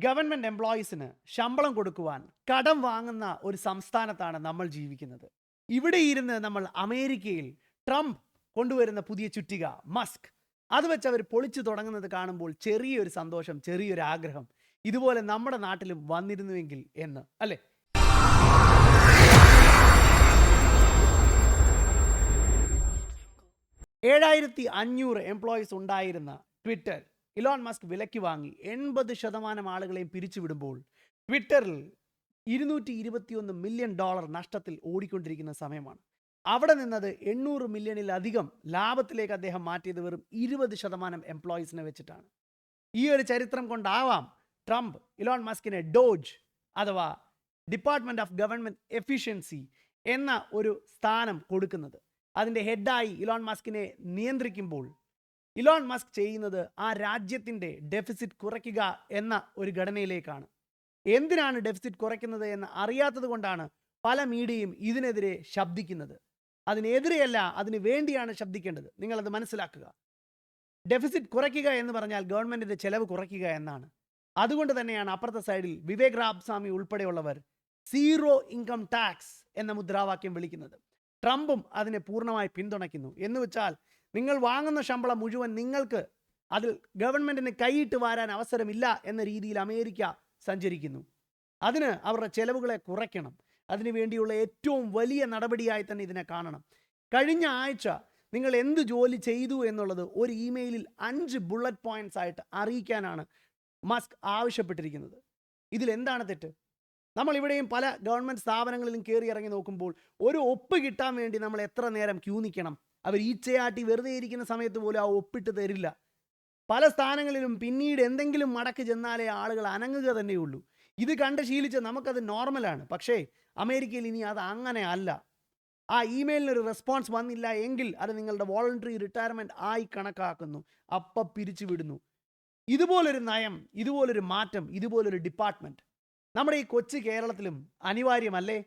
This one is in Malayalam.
ഗവൺമെൻറ് എംപ്ലോയീസിന് ശമ്പളം കൊടുക്കുവാൻ കടം വാങ്ങുന്ന ഒരു സംസ്ഥാനത്താണ് നമ്മൾ ജീവിക്കുന്നത്. ഇവിടെ ഇരുന്ന് നമ്മൾ അമേരിക്കയിൽ ട്രംപ് കൊണ്ടുവരുന്ന പുതിയ ചുറ്റിക മസ്ക് അത് വെച്ച് അവർ പൊളിച്ചു തുടങ്ങുന്നത് കാണുമ്പോൾ ചെറിയൊരു സന്തോഷം, ചെറിയൊരു ആഗ്രഹം, ഇതുപോലെ നമ്മുടെ നാട്ടിലും വന്നിരുന്നുവെങ്കിൽ എന്ന്, അല്ലേ? ഏഴായിരത്തി 500 എംപ്ലോയീസ് ഉണ്ടായിരുന്ന ട്വിറ്റർ ഇലോൺ മസ്ക് വിലയ്ക്ക് വാങ്ങി 80% ആളുകളെയും പിരിച്ചുവിടുമ്പോൾ ട്വിറ്ററിൽ $221 മില്യൺ നഷ്ടത്തിൽ ഓടിക്കൊണ്ടിരിക്കുന്ന സമയമാണ്. അവിടെ നിന്നത് 800 മില്യണിലധികം ലാഭത്തിലേക്ക് അദ്ദേഹം മാറ്റിയത് വെറും 20% എംപ്ലോയീസിനെ വെച്ചിട്ടാണ്. ഈ ഒരു ചരിത്രം കൊണ്ടാവാം ട്രംപ് ഇലോൺ മസ്കിനെ ഡോജ് അഥവാ ഡിപ്പാർട്ട്മെൻറ്റ് ഓഫ് ഗവൺമെൻറ് എഫിഷ്യൻസി എന്ന ഒരു സ്ഥാനം കൊടുക്കുന്നത്. അതിൻ്റെ ഹെഡായി ഇലോൺ മസ്കിനെ നിയന്ത്രിക്കുമ്പോൾ ഇലോൺ മസ്ക് ചെയ്യുന്നത് ആ രാജ്യത്തിൻ്റെ ഡെഫിസിറ്റ് കുറയ്ക്കുക എന്ന ഒരു ഘടനയിലേക്കാണ്. എന്തിനാണ് ഡെഫിസിറ്റ് കുറയ്ക്കുന്നത് എന്ന് അറിയാത്തത് കൊണ്ടാണ് പല മീഡിയയും ഇതിനെതിരെ ശബ്ദിക്കുന്നത്. അതിനെതിരെയല്ല, അതിന് വേണ്ടിയാണ് ശബ്ദിക്കേണ്ടത്. നിങ്ങളത് മനസ്സിലാക്കുക. ഡെഫിസിറ്റ് കുറയ്ക്കുക എന്ന് പറഞ്ഞാൽ ഗവൺമെൻറ്റിൻ്റെ ചെലവ് കുറയ്ക്കുക എന്നാണ്. അതുകൊണ്ട് തന്നെയാണ് അപ്പുറത്തെ സൈഡിൽ വിവേക് രാമസ്വാമി ഉൾപ്പെടെയുള്ളവർ സീറോ ഇൻകം ടാക്സ് എന്ന മുദ്രാവാക്യം വിളിക്കുന്നത്. ട്രംപും അതിനെ പൂർണ്ണമായി പിന്തുണയ്ക്കുന്നു. എന്ന് വെച്ചാൽ നിങ്ങൾ വാങ്ങുന്ന ശമ്പളം മുഴുവൻ നിങ്ങൾക്ക് അതിൽ ഗവൺമെൻറ്റിന് കൈയിട്ട് വാരാൻ അവസരമില്ല എന്ന രീതിയിൽ അമേരിക്ക സഞ്ചരിക്കുന്നു. അതിന് അവരുടെ ചെലവുകളെ കുറയ്ക്കണം. അതിനു വേണ്ടിയുള്ള ഏറ്റവും വലിയ നടപടിയായി തന്നെ ഇതിനെ കാണണം. കഴിഞ്ഞ ആഴ്ച നിങ്ങൾ എന്ത് ജോലി ചെയ്തു എന്നുള്ളത് ഒരു ഇമെയിലിൽ 5 ബുള്ളറ്റ് പോയിന്റ്സ് ആയിട്ട് അറിയിക്കാനാണ് മസ്ക് ആവശ്യപ്പെട്ടിരിക്കുന്നത്. ഇതിലെന്താണ് തെറ്റ്? നമ്മളിവിടെയും പല ഗവൺമെൻറ് സ്ഥാപനങ്ങളിലും കയറി ഇറങ്ങി നോക്കുമ്പോൾ ഒരു ഒപ്പ് കിട്ടാൻ വേണ്ടി നമ്മൾ എത്ര നേരം ക്യൂ നിൽക്കണം. അവർ ഈച്ചയാട്ടി വെറുതെ ഇരിക്കുന്ന സമയത്ത് പോലും ആ ഒപ്പിട്ട് തരില്ല. പല സ്ഥാനങ്ങളിലും പിന്നീട് എന്തെങ്കിലും മടക്ക് ചെന്നാലേ ആളുകൾ അനങ്ങുക തന്നെയുള്ളൂ. ഇത് കണ്ട് ശീലിച്ച് നമുക്കത് നോർമലാണ്. പക്ഷേ അമേരിക്കയിൽ ഇനി അത് അങ്ങനെ അല്ല. ആ ഇമെയിലിനൊരു റെസ്പോൺസ് വന്നില്ല എങ്കിൽ അത് നിങ്ങളുടെ വോളണ്ടറി റിട്ടയർമെൻറ്റ് ആയി കണക്കാക്കുന്നു, അപ്പം പിരിച്ചുവിടുന്നു. ഇതുപോലൊരു നയം, ഇതുപോലൊരു മാറ്റം, ഇതുപോലൊരു ഡിപ്പാർട്ട്മെൻറ്റ് നമ്മുടെ ഈ കൊച്ചു കേരളത്തിലും അനിവാര്യമല്ലേ?